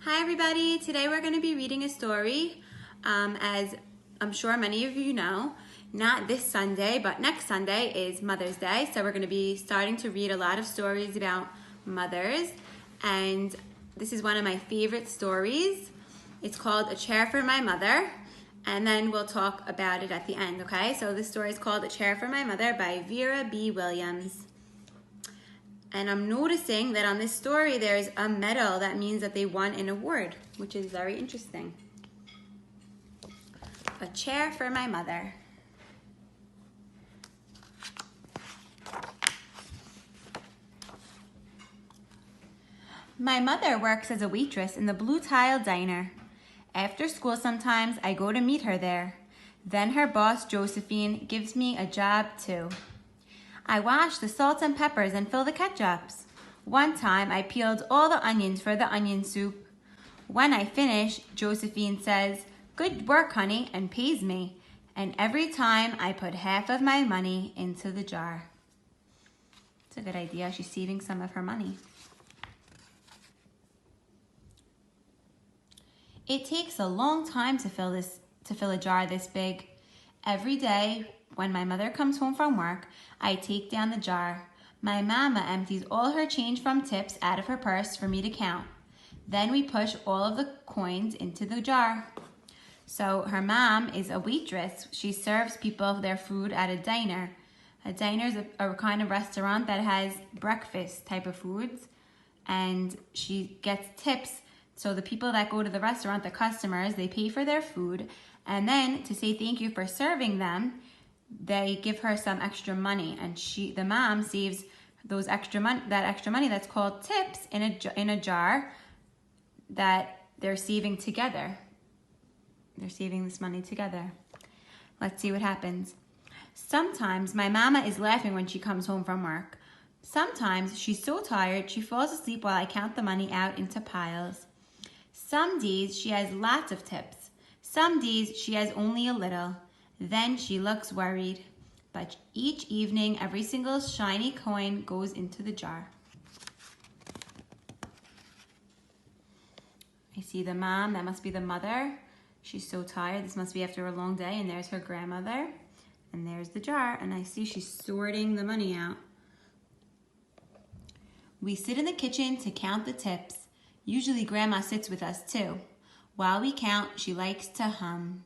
Hi everybody, today we're going to be reading a story. As I'm sure many of you know, not this Sunday, but next Sunday is Mother's Day. So we're going to be starting to read a lot of stories about mothers. And this is one of my favorite stories. It's called A Chair for My Mother. And then we'll talk about it at the end, okay? So this story is called A Chair for My Mother by Vera B. Williams. And I'm noticing that on this story, there's a medal that means that they won an award, which is very interesting. A chair for my mother. My mother works as a waitress in the Blue Tile Diner. After school sometimes, I go to meet her there. Then her boss, Josephine, gives me a job too. I wash the salt and peppers and fill the ketchups. One time I peeled all the onions for the onion soup. When I finish, Josephine says, "Good work, honey," and pays me. And every time I put half of my money into the jar. It's a good idea. She's saving some of her money. It takes a long time to fill a jar this big. Every day, when my mother comes home from work, I take down the jar. My mama empties all her change from tips out of her purse for me to count. Then we push all of the coins into the jar. So her mom is a waitress. She serves people their food at a diner. A diner is a kind of restaurant that has breakfast type of foods, and she gets tips. So the people that go to the restaurant, the customers, they pay for their food, and then to say thank you for serving them, they give her some extra money, and the mom saves that extra money that's called tips in a jar that they're saving together. They're saving this money together. Let's see what happens. Sometimes my mama is laughing when she comes home from work. Sometimes she's so tired she falls asleep while I count the money out into piles. Some days she has lots of tips. Some days she has only a little. Then she looks worried. But each evening, every single shiny coin goes into the jar. I see the mom. That must be the mother. She's so tired. This must be after a long day. And there's her grandmother. And there's the jar. And I see she's sorting the money out. We sit in the kitchen to count the tips. Usually Grandma sits with us too. While we count, she likes to hum.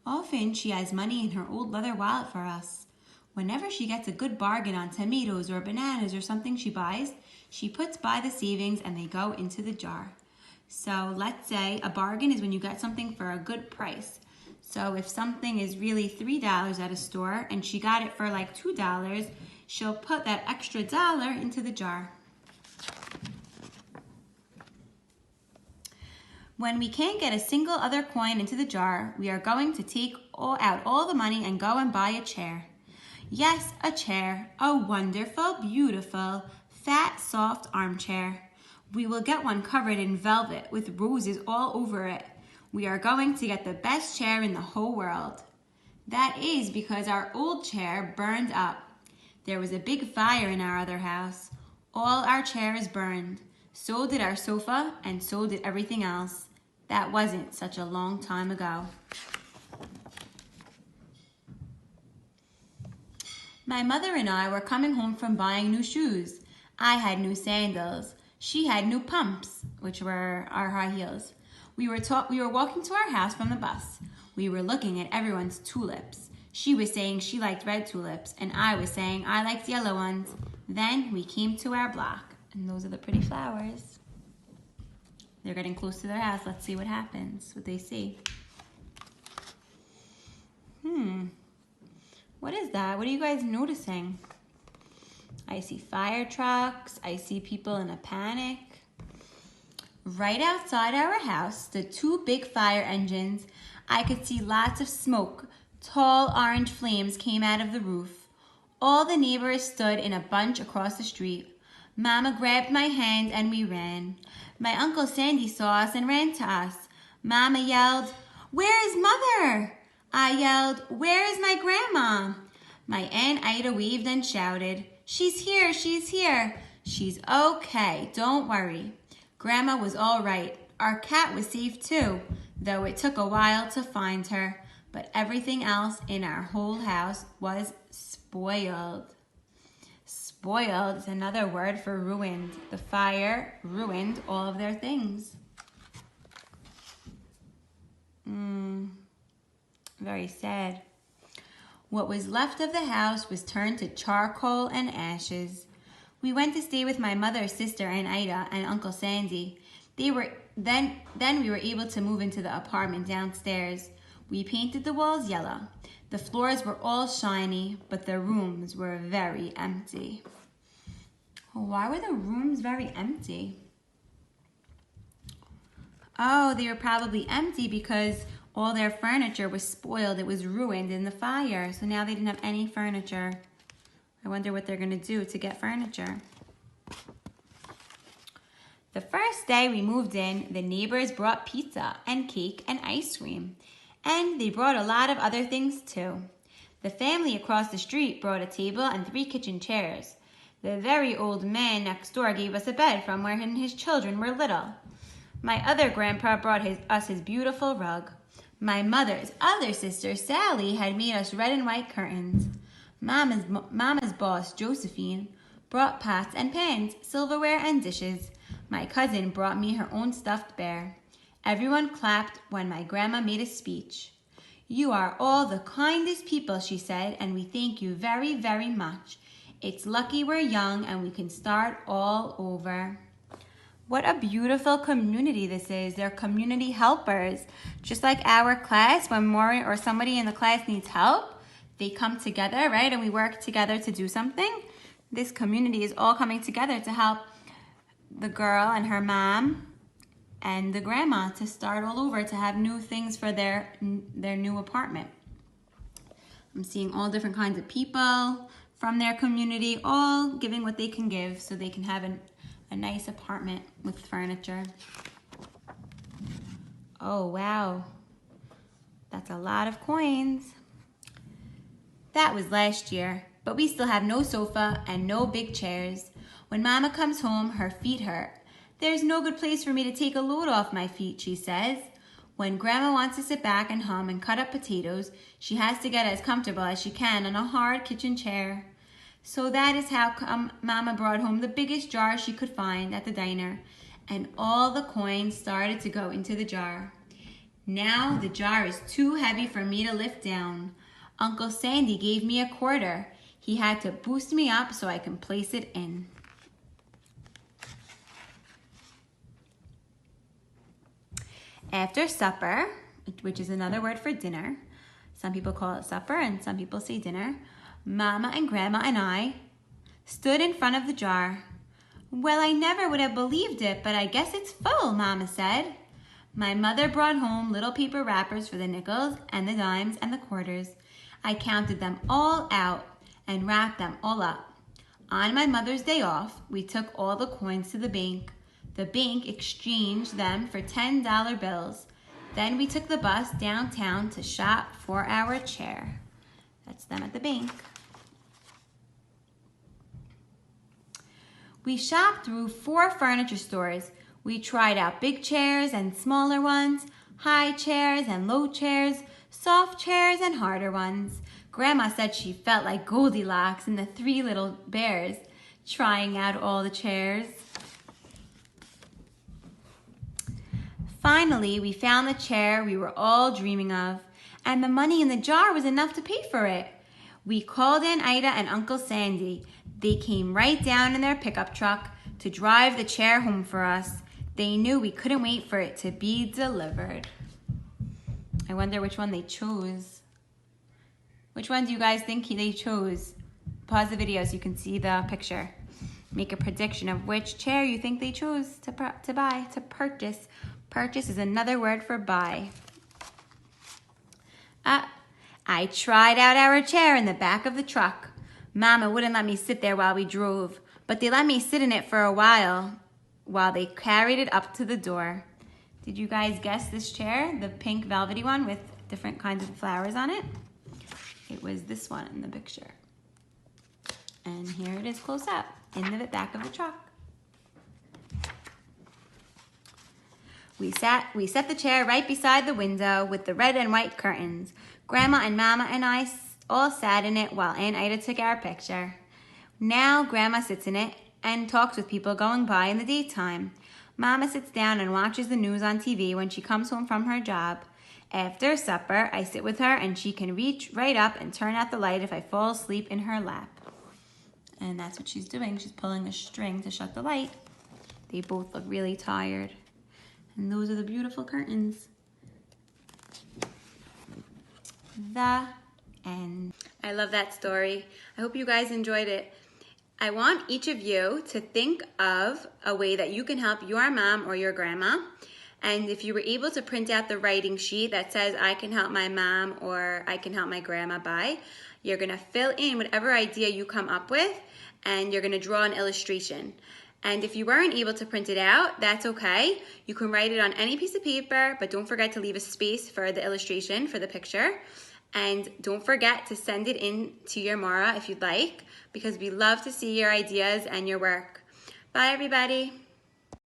Often she has money in her old leather wallet for us. Whenever she gets a good bargain on tomatoes or bananas or something she buys, she puts by the savings and they go into the jar. So let's say a bargain is when you get something for a good price. So if something is really $3 at a store and she got it for like $2, she'll put that extra dollar into the jar. When we can't get a single other coin into the jar, we are going to take out all the money and go and buy a chair. Yes, a chair, a wonderful, beautiful, fat, soft armchair. We will get one covered in velvet with roses all over it. We are going to get the best chair in the whole world. That is because our old chair burned up. There was a big fire in our other house. All our chairs burned. So did our sofa, and so did everything else. That wasn't such a long time ago. My mother and I were coming home from buying new shoes. I had new sandals. She had new pumps, which were our high heels. We were walking to our house from the bus. We were looking at everyone's tulips. She was saying she liked red tulips, and I was saying I liked yellow ones. Then we came to our block, and those are the pretty flowers. They're getting close to their house. Let's see what happens, what they see. What is that? What are you guys noticing? I see fire trucks. I see people in a panic. Right outside our house, the two big fire engines, I could see lots of smoke. Tall orange flames came out of the roof. All the neighbors stood in a bunch across the street. Mama grabbed my hand and we ran. My Uncle Sandy saw us and ran to us. Mama yelled, "Where is Mother?" I yelled, "Where is my grandma?" My Aunt Ida waved and shouted, "She's here, she's here." She's okay, don't worry. Grandma was all right. Our cat was safe too, though it took a while to find her, but everything else in our whole house was spoiled. Spoiled is another word for ruined. The fire ruined all of their things. Very sad. What was left of the house was turned to charcoal and ashes. We went to stay with my mother, sister, and Ida, and Uncle Sandy. Then we were able to move into the apartment downstairs. We painted the walls yellow. The floors were all shiny, but the rooms were very empty. Why were the rooms very empty? Oh, they were probably empty because all their furniture was spoiled. It was ruined in the fire. So now they didn't have any furniture. I wonder what they're going to do to get furniture. The first day we moved in, the neighbors brought pizza and cake and ice cream. And they brought a lot of other things too. The family across the street brought a table and 3 kitchen chairs. The very old man next door gave us a bed from when his children were little. My other grandpa brought us his beautiful rug. My mother's other sister, Sally, had made us red and white curtains. Mama's boss, Josephine, brought pots and pans, silverware and dishes. My cousin brought me her own stuffed bear. Everyone clapped when my grandma made a speech. "You are all the kindest people," she said, "and we thank you very, very much. It's lucky we're young and we can start all over." What a beautiful community this is. They're community helpers. Just like our class, when Morah or somebody in the class needs help, they come together, right? And we work together to do something. This community is all coming together to help the girl and her mom and the grandma to start all over, to have new things for their new apartment. I'm seeing all different kinds of people from their community, all giving what they can give so they can have a nice apartment with furniture. Oh, wow. That's a lot of coins. That was last year, but we still have no sofa and no big chairs. When Mama comes home, her feet hurt. "There's no good place for me to take a load off my feet," she says. When Grandma wants to sit back and hum and cut up potatoes, she has to get as comfortable as she can on a hard kitchen chair. So that is how come Mama brought home the biggest jar she could find at the diner, and all the coins started to go into the jar. Now the jar is too heavy for me to lift down. Uncle Sandy gave me a quarter. He had to boost me up so I can place it in. After supper, which is another word for dinner, some people call it supper and some people say dinner, Mama and Grandma and I stood in front of the jar. "Well, I never would have believed it, but I guess it's full," Mama said. My mother brought home little paper wrappers for the nickels and the dimes and the quarters. I counted them all out and wrapped them all up. On my mother's day off, we took all the coins to the bank. The bank exchanged them for $10 bills. Then we took the bus downtown to shop for our chair. That's them at the bank. We shopped through 4 furniture stores. We tried out big chairs and smaller ones, high chairs and low chairs, soft chairs and harder ones. Grandma said she felt like Goldilocks and the 3 little bears trying out all the chairs. Finally, we found the chair we were all dreaming of, and the money in the jar was enough to pay for it. We called in Ida and Uncle Sandy. They came right down in their pickup truck to drive the chair home for us. They knew we couldn't wait for it to be delivered. I wonder which one they chose. Which one do you guys think they chose? Pause the video so you can see the picture. Make a prediction of which chair you think they chose to buy, to purchase. Purchase is another word for buy. I tried out our chair in the back of the truck. Mama wouldn't let me sit there while we drove, but they let me sit in it for a while they carried it up to the door. Did you guys guess this chair? The pink velvety one with different kinds of flowers on it? It was this one in the picture. And here it is close up in the back of the truck. We set the chair right beside the window with the red and white curtains. Grandma and Mama and I all sat in it while Aunt Ida took our picture. Now Grandma sits in it and talks with people going by in the daytime. Mama sits down and watches the news on TV when she comes home from her job. After supper, I sit with her and she can reach right up and turn out the light if I fall asleep in her lap. And that's what she's doing. She's pulling a string to shut the light. They both look really tired. And those are the beautiful curtains. The end. I love that story. I hope you guys enjoyed it. I want each of you to think of a way that you can help your mom or your grandma. And if you were able to print out the writing sheet that says, I can help my mom or I can help my grandma by, you're gonna fill in whatever idea you come up with and you're gonna draw an illustration. And if you weren't able to print it out, that's okay. You can write it on any piece of paper, but don't forget to leave a space for the illustration, for the picture. And don't forget to send it in to your Morah if you'd like, because we love to see your ideas and your work. Bye, everybody.